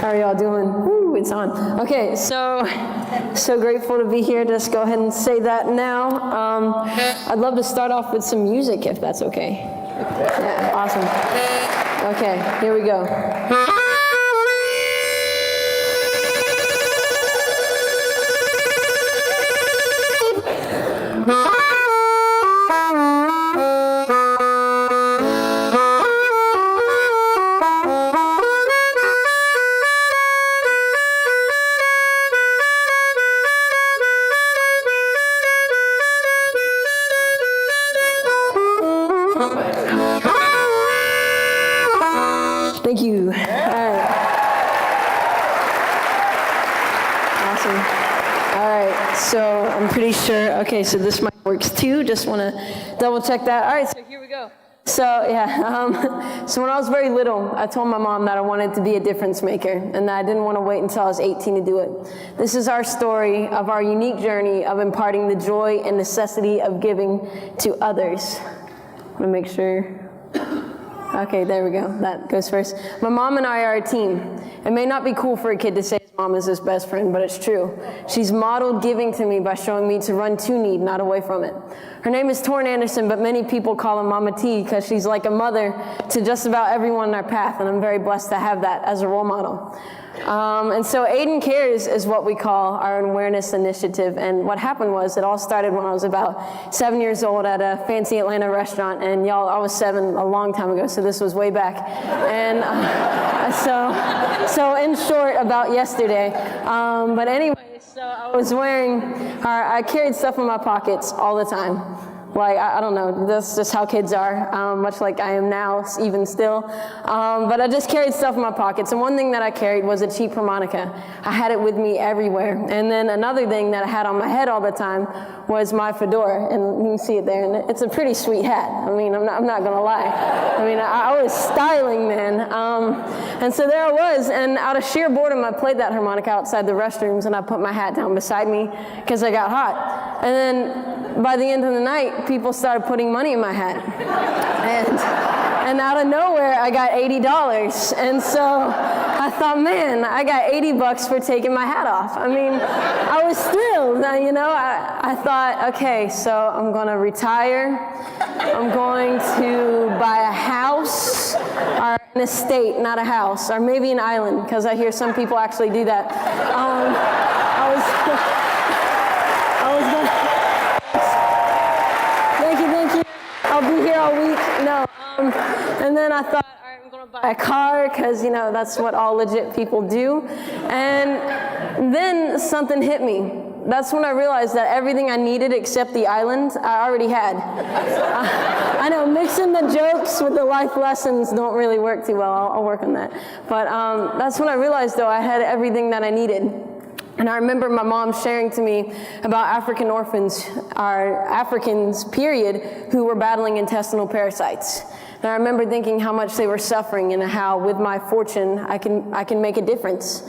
How are y'all doing? Ooh, it's on. Okay, so grateful to be here. Just go ahead and say that now. I'd love to start off with some music, if that's okay. Yeah, awesome. Okay, here we go. Thank you. All right. Awesome. All right, so I'm pretty sure, okay, so this mic works too. Just want to double check that. All right, so here we go. So yeah, so when I was very little, I told my mom that I wanted to be a difference maker and that I didn't want to wait until I was 18 to do it. This is our story of our unique journey of imparting the joy and necessity of giving to others. I'm going to make sure. Okay, there we go. That goes first. My mom and I are a team. It may not be cool for a kid to say his mom is his best friend, but it's true. She's modeled giving to me by showing me to run to need, not away from it. Her name is Torn Anderson, but many people call her Mama T because she's like a mother to just about everyone in our path, and I'm very blessed to have that as a role model. And so Aidan Cares is what we call our awareness initiative. And what happened was it all started when I was about 7 years old at a fancy Atlanta restaurant. And y'all, I was 7 a long time ago, so this was way back. And so in short, about yesterday. But anyway, so I was I carried stuff in my pockets all the time. Like, I don't know, that's just how kids are, much like I am now, even still. But I just carried stuff in my pockets. And one thing that I carried was a cheap harmonica. I had it with me everywhere. And then another thing that I had on my head all the time was my fedora. And you can see it there. And it's a pretty sweet hat. I mean, I'm not going to lie. I mean, I was styling, man. And so there I was. And out of sheer boredom, I played that harmonica outside the restrooms. And I put my hat down beside me because I got hot. And then by the end of the night, people started putting money in my hat. And out of nowhere, I got $80. And so I thought, man, I got $80 for taking my hat off. I mean, I was thrilled. You know, I thought, okay, so I'm going to retire. I'm going to buy a house, or an estate, not a house, or maybe an island, because I hear some people actually do that. I was going to... Thank you. I'll be here all week. No. And then I thought, all right, I'm going to buy a car because, you know, that's what all legit people do. And then something hit me. That's when I realized that everything I needed except the island, I already had. I know, mixing the jokes with the life lessons don't really work too well. I'll work on that. But that's when I realized, though, I had everything that I needed. And I remember my mom sharing to me about African orphans, or Africans, period, who were battling intestinal parasites. And I remember thinking how much they were suffering and how with my fortune, I can make a difference.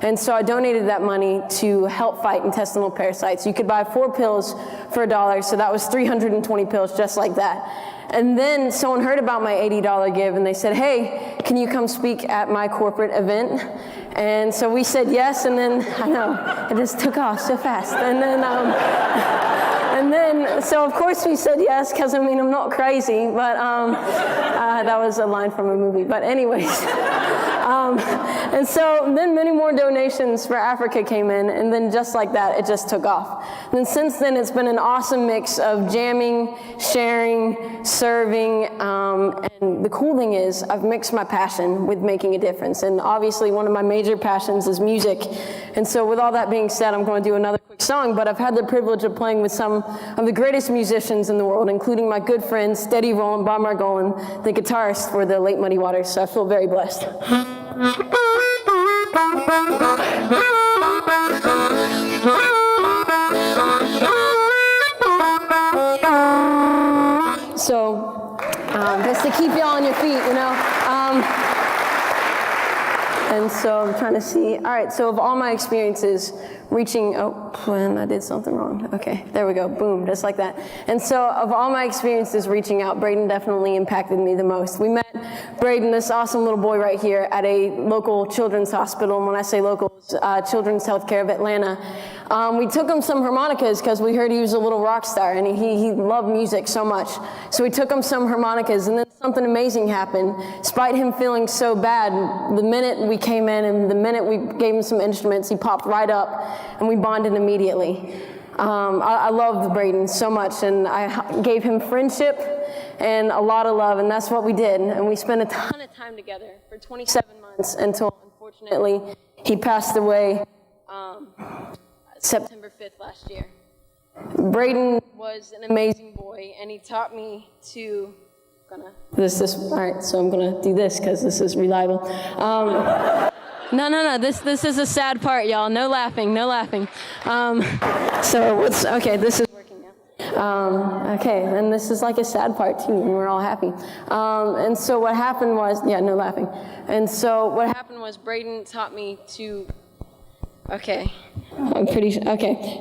And so I donated that money to help fight intestinal parasites. You could buy 4 pills for $1, so that was 320 pills just like that. And then someone heard about my $80 give, and they said, hey, can you come speak at my corporate event? And so we said yes, and then, I know, it just took off so fast. And then, so of course we said yes, because I mean, I'm not crazy, but that was a line from a movie. But anyways, and so then many more donations for Africa came in, and then just like that, it just took off. And then since then, it's been an awesome mix of jamming, sharing, serving, and the cool thing is I've mixed my passion with making a difference. And obviously one of my major passions is music. And so with all that being said, I'm going to do another quick song, but I've had the privilege of playing with some of the greatest musicians in the world, including my good friend, Steady Rollin' Bob Margolin, the guitarist for the Late Muddy Waters, so I feel very blessed. So, just to keep y'all on your feet, you know. And so I'm trying to see. All right, so of all my experiences reaching, and I did something wrong. Okay, there we go, boom, just like that. And so of all my experiences reaching out, Braden definitely impacted me the most. We met Braden, this awesome little boy right here, at a local children's hospital. And when I say local, it's Children's Healthcare of Atlanta. We took him some harmonicas because we heard he was a little rock star and he loved music so much. So we took him some harmonicas, and then something amazing happened. Despite him feeling so bad, the minute we came in and the minute we gave him some instruments, he popped right up and we bonded immediately. I loved Braden so much, and I gave him friendship and a lot of love, and that's what we did. And we spent a ton of time together for 27 months until, unfortunately, he passed away September 5th last year. Braden was an amazing boy, and he taught me to, all right, so I'm gonna do this because this is reliable. No, this is a sad part, y'all. No laughing. Okay, this is working now. Okay, and this is like a sad part too, and we're all happy. And so what happened was, no laughing. And so what happened was Braden taught me to,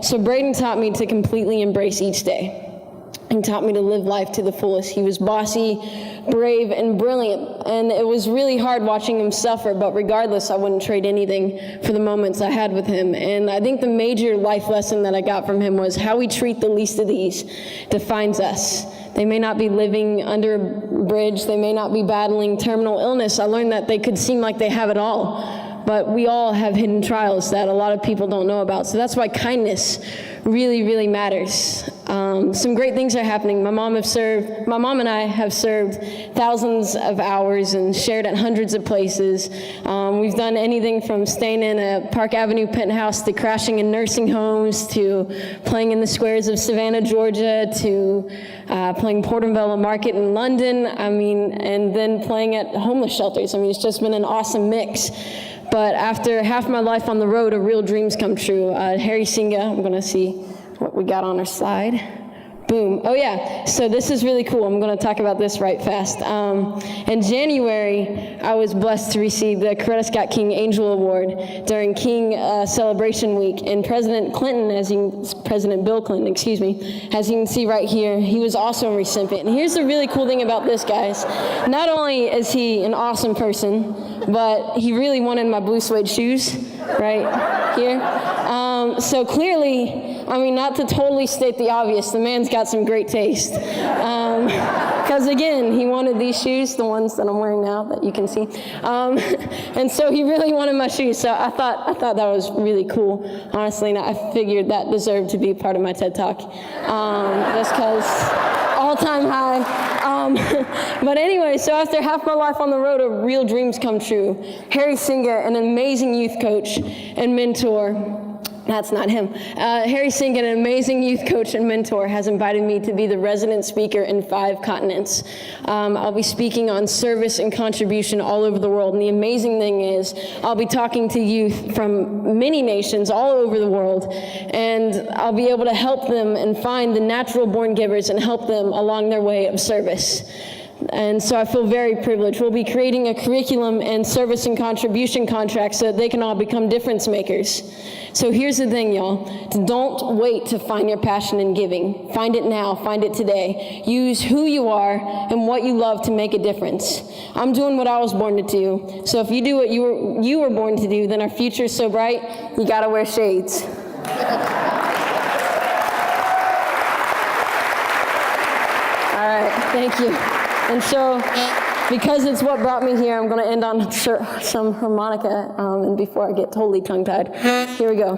so Braden taught me to completely embrace each day. He taught me to live life to the fullest. He was bossy, brave, and brilliant. And it was really hard watching him suffer, but regardless, I wouldn't trade anything for the moments I had with him. And I think the major life lesson that I got from him was how we treat the least of these defines us. They may not be living under a bridge. They may not be battling terminal illness. I learned that they could seem like they have it all. But we all have hidden trials that a lot of people don't know about. So that's why kindness really, really matters. Some great things are happening. My mom and I have served thousands of hours and shared at hundreds of places. We've done anything from staying in a Park Avenue penthouse to crashing in nursing homes to playing in the squares of Savannah, Georgia, to playing Portobello Market in London, and then playing at homeless shelters. It's just been an awesome mix. But after half my life on the road, a real dreams come true. Harry Singa, I'm going to see what we got on our slide. Boom. Oh yeah, so this is really cool. I'm going to talk about this right fast. In January, I was blessed to receive the Coretta Scott King Angel Award during King Celebration Week. And President Bill Clinton, as you can see right here, he was also a recipient. And here's the really cool thing about this, guys. Not only is he an awesome person, but he really wanted my blue suede shoes right here. So clearly, not to totally state the obvious, the man's got some great taste. Because again, he wanted these shoes, the ones that I'm wearing now that you can see. And so he really wanted my shoes. So I thought that was really cool, honestly. And I figured that deserved to be part of my TED Talk. Just because all-time high. But anyway, so after half my life on the road, a real dreams come true. Harry Singa, an amazing youth coach and mentor. That's not him. Harry Singa, an amazing youth coach and mentor, has invited me to be the resident speaker in 5 continents. I'll be speaking on service and contribution all over the world. And the amazing thing is I'll be talking to youth from many nations all over the world. And I'll be able to help them and find the natural born givers and help them along their way of service. And so I feel very privileged. We'll be creating a curriculum and service and contribution contracts so that they can all become difference makers. So here's the thing, y'all. Don't wait to find your passion in giving. Find it now. Find it today. Use who you are and what you love to make a difference. I'm doing what I was born to do. So if you do what you were born to do, then our future is so bright, you gotta wear shades. All right, thank you. And so, because it's what brought me here, I'm going to end on some harmonica, and before I get totally tongue-tied. Here we go.